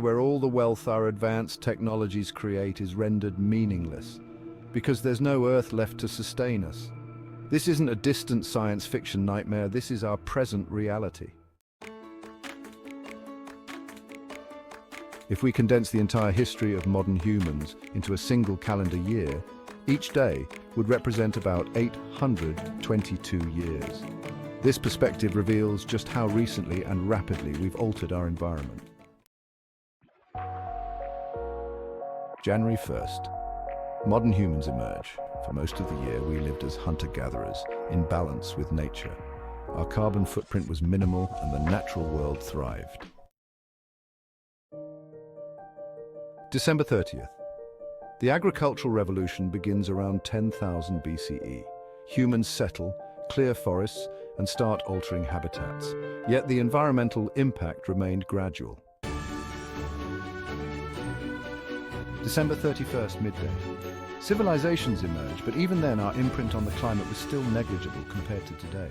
where all the wealth our advanced technologies create is rendered meaningless, because there's no Earth left to sustain us. This isn't a distant science fiction nightmare, this is our present reality. If we condense the entire history of modern humans into a single calendar year, each day would represent about 822 years. This perspective reveals just how recently and rapidly we've altered our environment. January 1st. Modern humans emerge. For most of the year, we lived as hunter-gatherers, in balance with nature. Our carbon footprint was minimal and the natural world thrived. December 30th. The agricultural revolution begins around 10,000 BCE. Humans settle, clear forests, and start altering habitats. Yet the environmental impact remained gradual. December 31st, midday. Civilizations emerged, but even then our imprint on the climate was still negligible compared to today.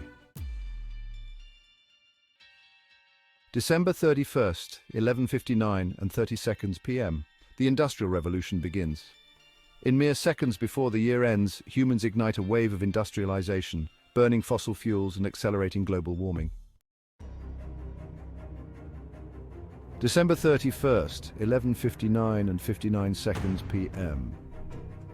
December 31st, 11:59 and 30 seconds p.m. The Industrial Revolution begins. In mere seconds before the year ends, humans ignite a wave of industrialization, burning fossil fuels and accelerating global warming. December 31st, 11:59 and 59 seconds p.m.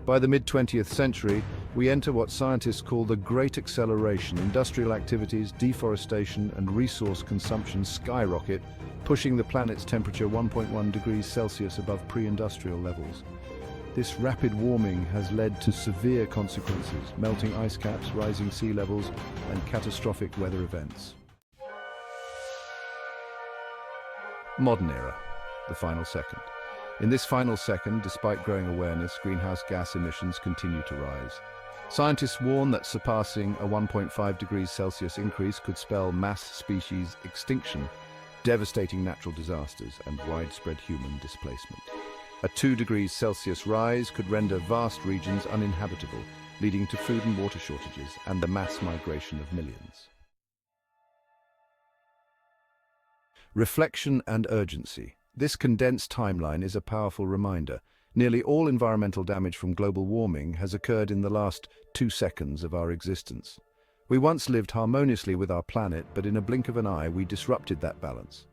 By the mid-20th century, we enter what scientists call the Great Acceleration. Industrial activities, deforestation, and resource consumption skyrocket, pushing the planet's temperature 1.1 degrees Celsius above pre-industrial levels. This rapid warming has led to severe consequences: melting ice caps, rising sea levels, and catastrophic weather events. Modern era, the final second. In this final second, despite growing awareness, greenhouse gas emissions continue to rise. Scientists warn that surpassing a 1.5 degrees Celsius increase could spell mass species extinction, devastating natural disasters, and widespread human displacement. A 2 degrees Celsius rise could render vast regions uninhabitable, leading to food and water shortages and the mass migration of millions. Reflection and urgency. This condensed timeline is a powerful reminder. Nearly all environmental damage from global warming has occurred in the last 2 seconds of our existence. We once lived harmoniously with our planet, but in a blink of an eye, we disrupted that balance.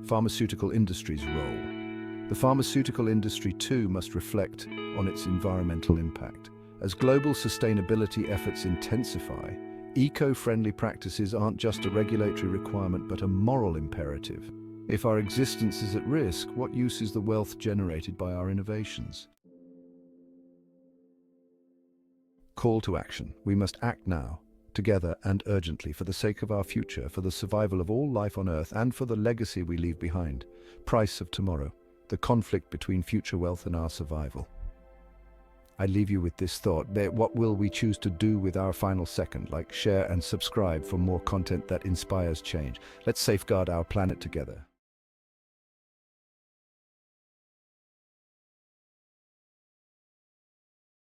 Pharmaceutical industry's role. The pharmaceutical industry too must reflect on its environmental impact. As global sustainability efforts intensify, eco-friendly practices aren't just a regulatory requirement but a moral imperative. If our existence is at risk, what use is the wealth generated by our innovations? Call to action. We must act now, together and urgently, for the sake of our future, for the survival of all life on Earth, and for the legacy we leave behind. Price of tomorrow, the conflict between future wealth and our survival. I leave you with this thought: what will we choose to do with our final second? Like, share and subscribe for more content that inspires change. Let's safeguard our planet together.